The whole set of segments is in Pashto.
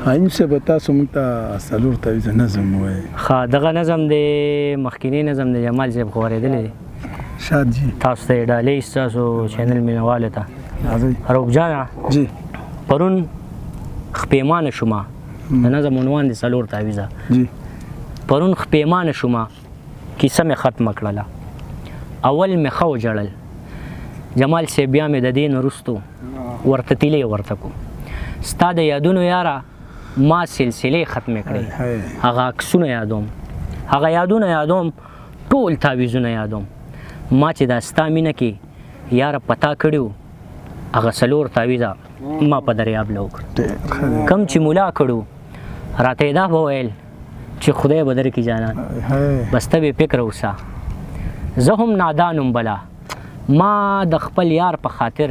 حایم صاحب تاسو موږ ته څلور تعویضه نظم ووایئ. ښه دغه نظم د مخکینی نظم د جمال صاحب خو اورېدلی دی. شاد جی تاسو ته یې ډالۍ ستاسو چینل مینوالو ته. راځئ. روب جانه جی پرون خپېمانه شومه د نظم عنوان د څلور تعویضه. جی پرون خپېمانه شومه کیسه مې ختمه کړله. اول مې ښه وژړل جمال صاحب بیا مې د دې نه وروستو ورته تیلې ورته کو. ستا د یادونو یاره ما سلسلې ختمې کړې. هغه عکسونه یادوم هغه یادونه یادوم ټول تعویضونه یادوم. ما چې دا ستا مینه کې یاره پتا کړي هغه څلور تعویضه ما په دریاب له وکړ. کم چې ملا کړو راته یې دا به ویل چې خدای به درکړي جانان بس ته بې فکره اوسه. زه هم نادان یم بلا ما د خپل یار په خاطر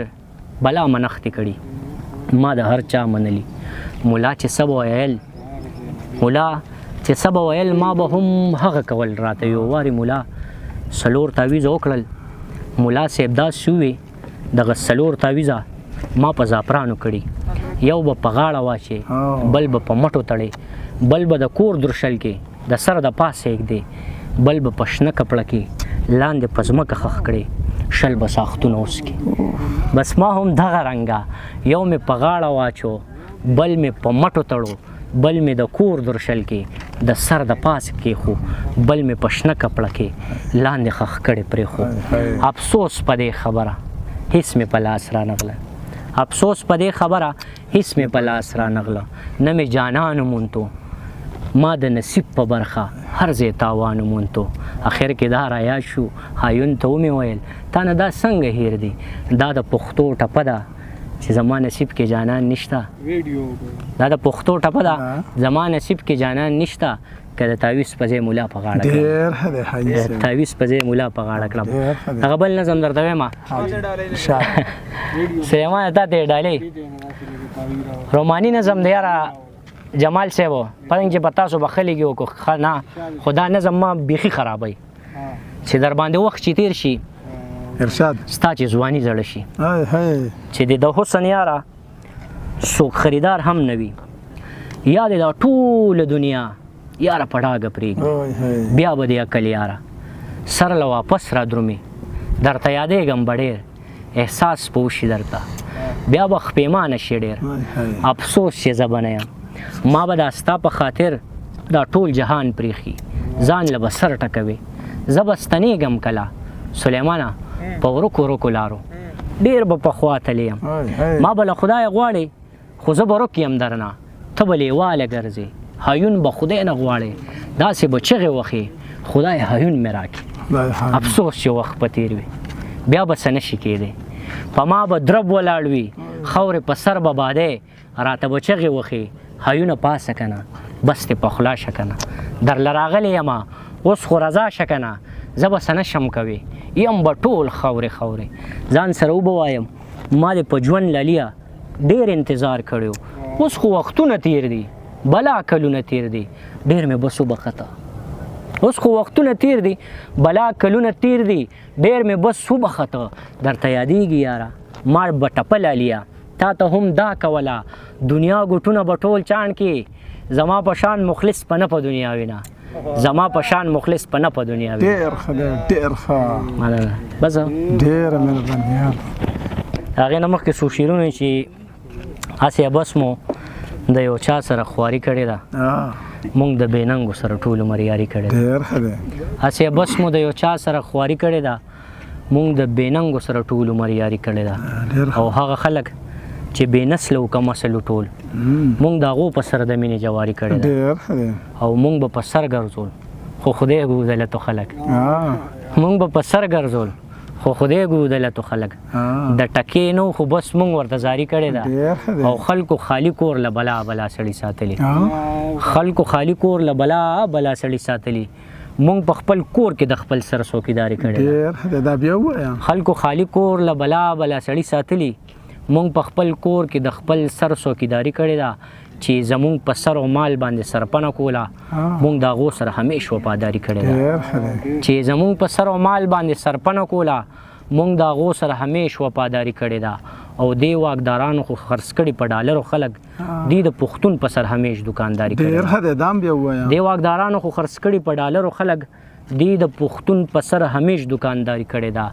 بلا منختې کړي. ما د هر چا منلی ملا چې څه به ویل ما به هم هغه کول. راته یو وارې ملا څلور تعویضه وکړل. ملا صاحب داسې ووی دغه څلور تعویضه ما په زعفرانو کړي. یو به په غاړه واچې بل به په مټو تړې بل به د کور درشل کې د سر د پاسه ایږدې بل به په شنه کپړه کې لاندې په ځمکه خښ کړې شل به ساختونه وسکي. بس ما هم دغه رنګه یو مې په غاړه واچو بل مې په مټو تړو بل مې د کور درشل کې د سر د پاسه کېښو بل مې په شنه کپړه کې لاندې خښ کړې پرېښو. افسوس په دې خبره هیڅ مې په لاس رانغله. افسوس په دې خبره هیڅ مې په لاس رانغله. نه مې جانان ومونتو ما د نصیب په برخه هر ځای تاوان ومونتو. اخر کې دا رایاد شو هایون ته ومې ویل تا نه دا څنګه هیر دی دا د پښتو ټپه ده چې زما نصیب کې جانان نشته. دا د پښتو ټپه ده زما نصیب کې جانان نشته که د تعویض په ځای مولا په غاړه کړم. تعویض په ځای مولا په غاړه کړم. هغه بل نظم درته وایم سلیمان تا ته یې ډالۍ روماني نظم دی یاره جمال صاحب پرنګ چې په تاسو بخلېږي وکړو نه خو دا نظم ما بیخي خرابوي چې در باندې وخت چې تیر شي ارشاد ستا چې ځواني زړه شي چې د حسن یاره څوک خریدار هم نه وي یا د دا ټوله دنیا یاره په ډاګه پرېږدي بیا به د عقل یاره سر له واپس را درومي درته یادېږم به ډېر احساس به وشي درته بیا به خپېمانه شي ډېر افسوس چې زه به نه یم. ما به دا ستا په خاطر دا ټول جهان پریخي ځان له به سر ټکوي. زه به ستنېږم کله سلیمانه په ورکو ورکو لارو ډېر به پخوا تللی یم. ما به له خدایه غواړې خو زه به ورک یم درنه ته به لیواله ګرځې هایون به خدای نه غواړې داسې به چغې وخې خدای هایون مې راکړي. افسوس چې وخت په تېر وي بیا به څه نشي کېدی. په ما به درب ولاړ وي خاورې په سر به بادی راته به چغې وخې هایونه پاسه که نه بس دې په خوله شه که نه درله راغلی یمه اوس خو رضا شه که نه زه به څه نشم کوې یم به ټول خاورې ځان سره وبه وایم ما دې په ژوند للیه ډېر انتظار کړی اوس خو وختونه تیر دي بلا کلونه تیر دي ډېر مې بس وبخته. اوس خو وختونه تیر دي بلا کلونه تیر دي ډېر مې بس وبخته. درته یادېږي یاره ما به ټپه لالیه تا ته هم دا کوله دنیا ګوټونه به ټول چاڼ کې زما په شان مخلص په نه په دنیا وینه زما په شان مخلص په نه په دنیا وینه. ډېر ښه ډېر ښه بس ډېره مهرباني. هغې نه مخکې څو شعرونه چې هسې بس مو د یو چا سره خواري کړې ده مونږ د بېننګو سره ټول عمر یاري کړې ده. ډېر ښه دی. هسې بس مو د یو چا سره خواري کړې ده مونږ د بېننګو سره ټول عمر یاري کړې ده. او هغه خلک چې بې نسل او کم اصل ټول مونږ د هغو په سر د مینې جواري کړې ده او مونږ به په سر ګرځول خو خدای ګودله تو خلک مونږ به په سر ګرځول خو خدای ګودله تو خلک د ټکې نو خو بس مونږ ورته زاري کړې ده او خلکو خالی کور له بلا سړي ساتلي خلکو خالی کور له بلا سړي ساتلي مونږ په خپل کور کې د خپل سر څوکیداري کړې ده. خلکو خالی کور له بلا سړي ساتلي مونږ په خپل کور کې د خپل سر څوکیداري کړې ده چې زمونږ په سر او مال باندې سرپنه کوله مونږ د هغو سره همیش وفاداري کړې ده چې زمونږ په سر او مال باندې سرپنه کوله مونږ د هغو سره همیش وفاداري کړې ده او دی واکدارانو خو خرڅ کړي په ډالرو خلک دی د پښتون په سر همیش دکانداری کوي ډیر حد دام بیا وایم دی واکدارانو خو خرڅ کړي په ډالرو خلک دی د پښتون په سر همیش دکانداری کړي دا